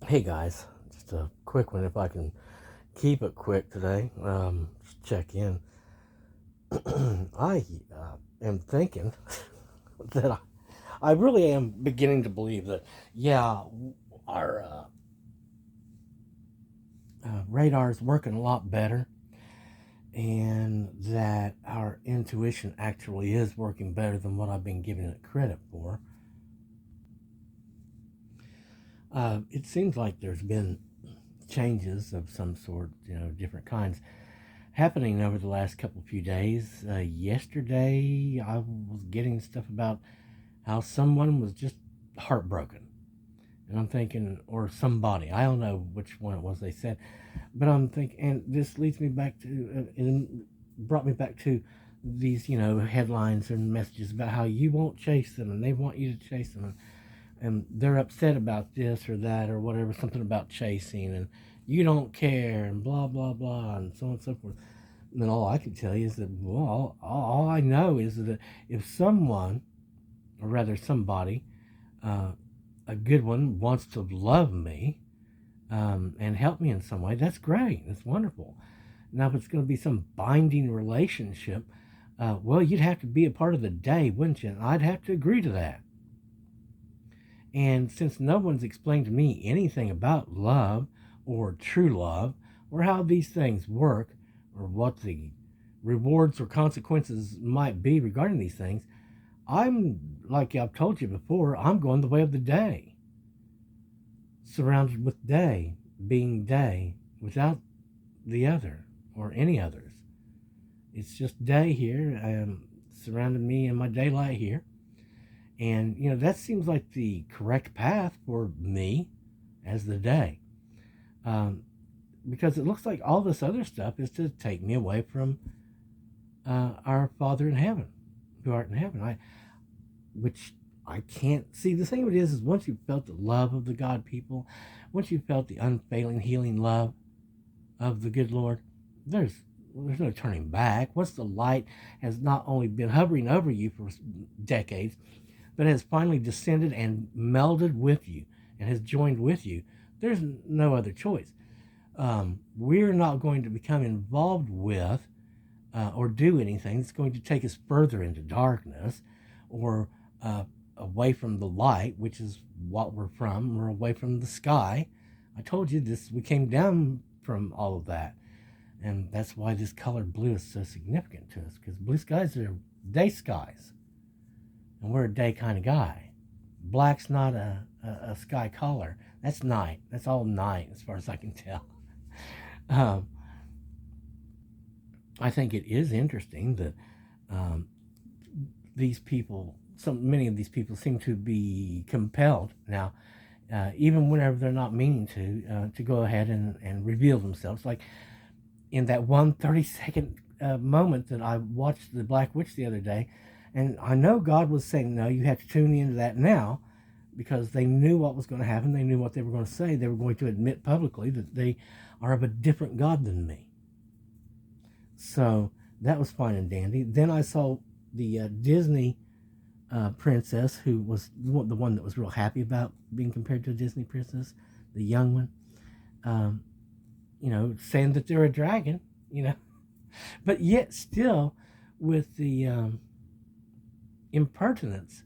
Hey guys, just a quick one if I can keep it quick today. Just check in. I am thinking that I really am beginning to believe that, yeah, our radar is working a lot better and that our intuition actually is working better than what I've been giving it credit for. It seems like there's been changes of some sort, different kinds happening over the last couple few days. Yesterday, I was getting stuff about how someone was just heartbroken. And I'm thinking, or somebody, I don't know which one it was they said, but I'm thinking, and this leads me back to, and brought me back to these, headlines and messages about how you won't chase them and they want you to chase them. And they're upset about this or that or whatever, something about chasing, and you don't care, and blah, blah, blah, and so on and so forth. And then all I can tell you is that, well, all I know is that if someone, or rather somebody, uh, a good one, wants to love me and help me in some way, that's great. That's wonderful. Now, if it's going to be some binding relationship, well, you'd have to be a part of the day, wouldn't you? And I'd have to agree to that. And since no one's explained to me anything about love or true love or how these things work or what the rewards or consequences might be regarding these things, I'm, like I've told you before, I'm going the way of the day. Surrounded with day, being day, without the other or any others. It's just day here, surrounding me in my daylight here. And, that seems like the correct path for me as the day. Um, because it looks like all this other stuff is to take me away from our Father in heaven, who art in heaven. Which I can't see. The thing of it is once you've felt the love of the God people, once you've felt the unfailing healing love of the good Lord, there's no turning back. Once the light has not only been hovering over you for decades, but has finally descended and melded with you and has joined with you, there's no other choice. We're not going to become involved with or do anything that's going to take us further into darkness or away from the light, which is what we're from. We're away from the sky. I told you this, we came down from all of that. And that's why this color blue is so significant to us, because blue skies are day skies. And we're a day kind of guy. Black's not a sky color. That's night. That's all night as far as I can tell. Um, I think it is interesting that these people, many of these people seem to be compelled now, even whenever they're not meaning to go ahead and reveal themselves. Like in that 1 30-second moment that I watched The Black Witch the other day, and I know God was saying, no, you have to tune into that now, because they knew what was going to happen. They knew what they were going to say. They were going to admit publicly that they are of a different God than me. So that was fine and dandy. Then I saw the Disney princess, who was the one that was real happy about being compared to a Disney princess, the young one, saying that they're a dragon, but yet still with the impertinence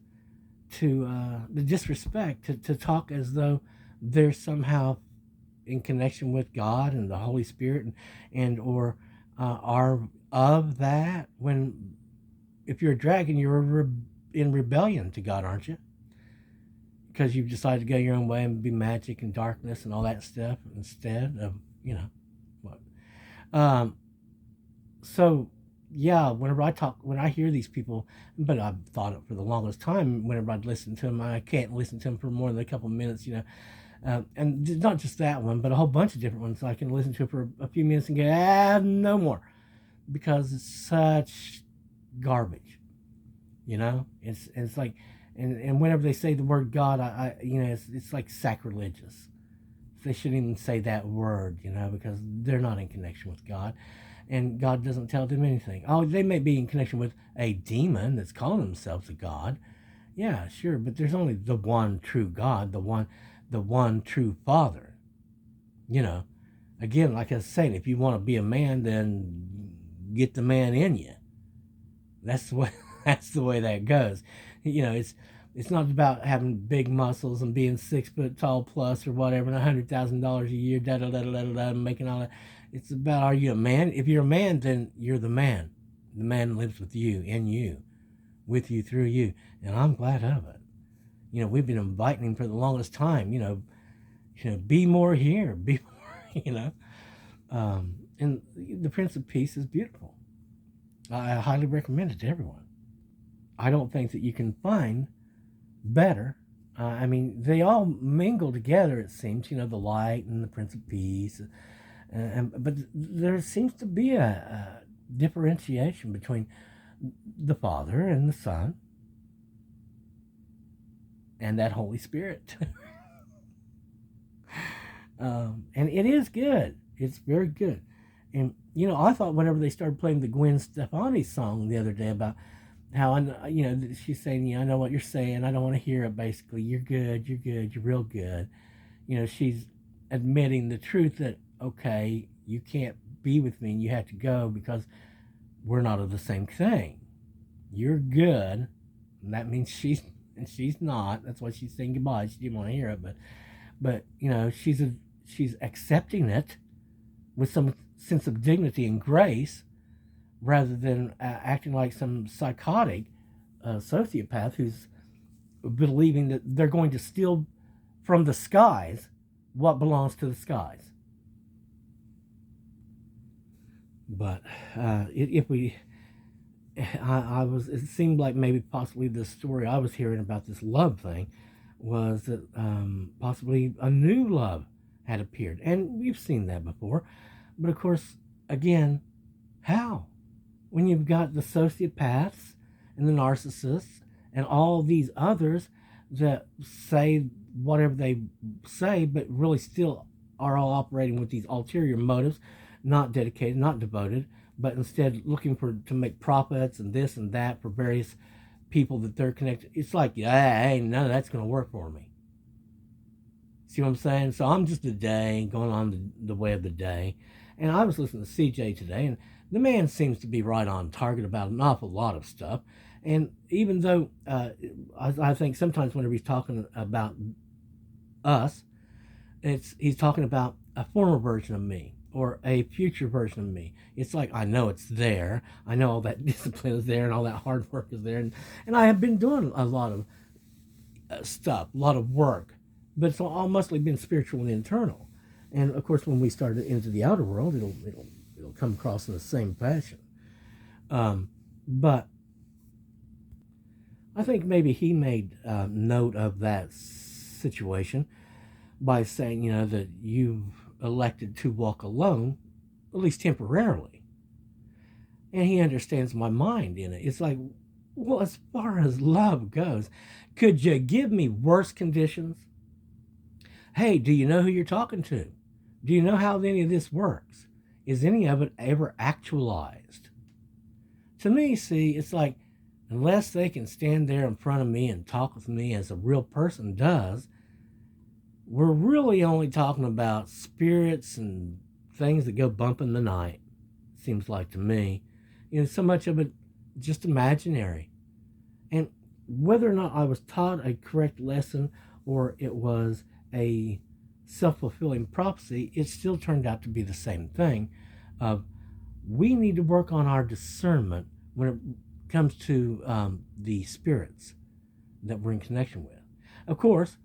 to the disrespect to talk as though they're somehow in connection with God and the Holy Spirit and or are of that, when if you're a dragon, you're in rebellion to God, aren't you? Because you've decided to go your own way and be magic and darkness and all that stuff instead of, what. So yeah, when I hear these people, but I've thought it for the longest time, whenever I'd listen to them, I can't listen to them for more than a couple of minutes, and not just that one, but a whole bunch of different ones I can listen to for a few minutes and go, no more, because it's such garbage, it's like, and whenever they say the word God, it's like sacrilegious. They shouldn't even say that word, because they're not in connection with God, and God doesn't tell them anything. Oh, they may be in connection with a demon that's calling themselves a God. Yeah, sure, but there's only the one true God, the one true Father. You know, again, like I was saying, if you want to be a man, then get the man in you. That's the way. That's the way that goes. You know, it's not about having big muscles and being 6 foot tall plus or whatever, and $100,000 a year, da da da da da da, making all that. It's about, are you a man? If you're a man, then you're the man. The man lives with you, in you, with you, through you, and I'm glad of it. You know, we've been inviting him for the longest time. Be more here, be more. And the Prince of Peace is beautiful. I highly recommend it to everyone. I don't think that you can find better. I mean, they all mingle together, it seems, the light and the Prince of Peace. But there seems to be a differentiation between the Father and the Son and that Holy Spirit. And it is good. It's very good. And, I thought whenever they started playing the Gwen Stefani song the other day about how, she's saying, I know what you're saying. I don't want to hear it, basically. You're good. You're real good. She's admitting the truth that, okay, you can't be with me and you have to go because we're not of the same thing. You're good. And that means she's not. That's why she's saying goodbye. She didn't want to hear it, but she's accepting it with some sense of dignity and grace, rather than acting like some psychotic sociopath who's believing that they're going to steal from the skies what belongs to the skies. But it seemed like maybe possibly the story I was hearing about this love thing was that possibly a new love had appeared. And we've seen that before. But of course, again, how? When you've got the sociopaths and the narcissists and all these others that say whatever they say, but really still are all operating with these ulterior motives, not dedicated, not devoted, but instead looking to make profits and this and that for various people that they're connected. It's like, hey, none of that's going to work for me. See what I'm saying? So I'm just a day going on the way of the day. And I was listening to CJ today, and the man seems to be right on target about an awful lot of stuff. And even though I think sometimes whenever he's talking about us, he's talking about a former version of me or a future version of me. It's like, I know it's there. I know all that discipline is there and all that hard work is there. And I have been doing a lot of stuff, a lot of work, but it's all mostly been spiritual and internal. And of course, when we start into the outer world, it'll come across in the same fashion. But I think maybe he made note of that situation by saying, that you've elected to walk alone, at least temporarily. And he understands my mind in it. It's like, well, as far as love goes, could you give me worse conditions? Hey, do you know who you're talking to? Do you know how any of this works? Is any of it ever actualized? To me, see, it's like, unless they can stand there in front of me and talk with me as a real person does, we're really only talking about spirits and things that go bump in the night, seems like to me. So much of it just imaginary. And whether or not I was taught a correct lesson or it was a self-fulfilling prophecy, it still turned out to be the same thing of, we need to work on our discernment when it comes to the spirits that we're in connection with. Of course,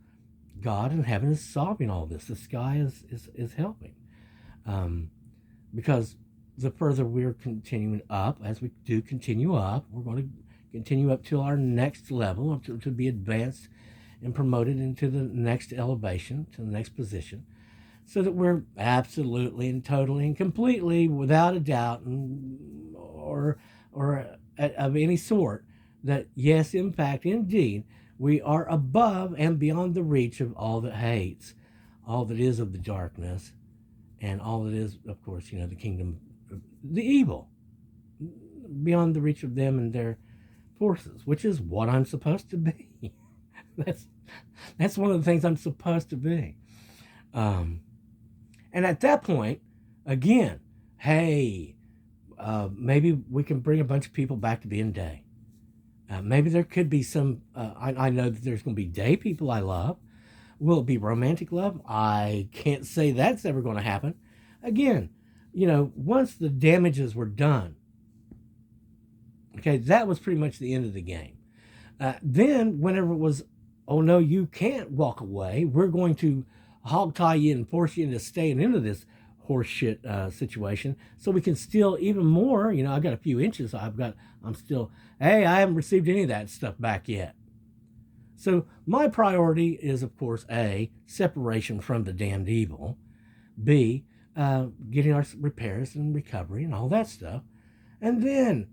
God in heaven is solving all this. The sky is helping. Because the further we're continuing up, as we do continue up, we're going to continue up to our next level, up to be advanced and promoted into the next elevation, to the next position, so that we're absolutely and totally and completely, without a doubt or of any sort, that yes, in fact, indeed, we are above and beyond the reach of all that hates, all that is of the darkness, and all that is, of course, the kingdom, the evil, beyond the reach of them and their forces, which is what I'm supposed to be. That's one of the things I'm supposed to be. And at that point, again, hey, maybe we can bring a bunch of people back to being day. Maybe there could be some, I know that there's going to be day people I love. Will it be romantic love? I can't say that's ever going to happen. Again, once the damages were done, okay, that was pretty much the end of the game. Then, whenever it was, oh no, you can't walk away, we're going to hog tie you and force you into staying into this horseshit situation so we can steal even more. I've got a few inches. I'm still, hey, I haven't received any of that stuff back yet. So my priority is, of course, A, separation from the damned evil, B, getting our repairs and recovery and all that stuff, and then,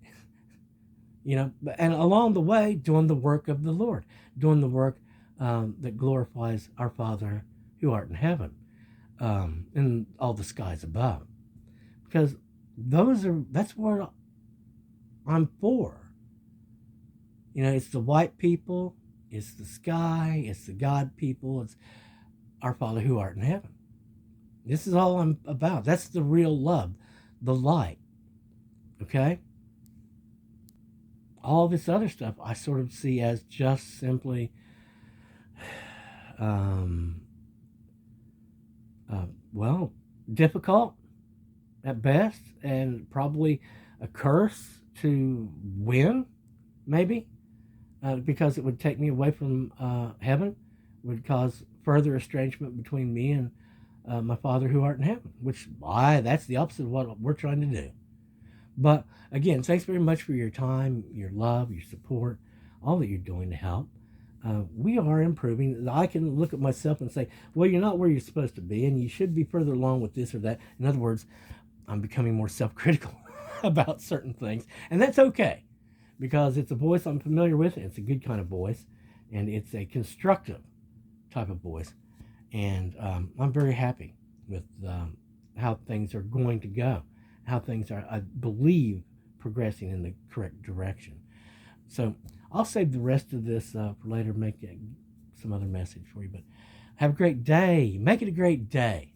and along the way, doing the work of the Lord, doing the work that glorifies our Father who art in heaven, and all the skies above, because that's what I'm for. It's the white people, it's the sky, it's the God people, it's our Father who art in heaven. This is all I'm about. That's the real love, the light. Okay? All this other stuff I sort of see as just simply difficult at best, and probably a curse to win, maybe, because it would take me away from heaven, would cause further estrangement between me and my Father who art in heaven, which that's the opposite of what we're trying to do. But again, thanks very much for your time, your love, your support, all that you're doing to help. We are improving. I can look at myself and say, well, you're not where you're supposed to be, and you should be further along with this or that. In other words, I'm becoming more self-critical about certain things, and that's okay, because it's a voice I'm familiar with, and it's a good kind of voice, and it's a constructive type of voice, and I'm very happy with how things are going to go, how things are, I believe, progressing in the correct direction. So I'll save the rest of this for later, make some other message for you. But have a great day. Make it a great day.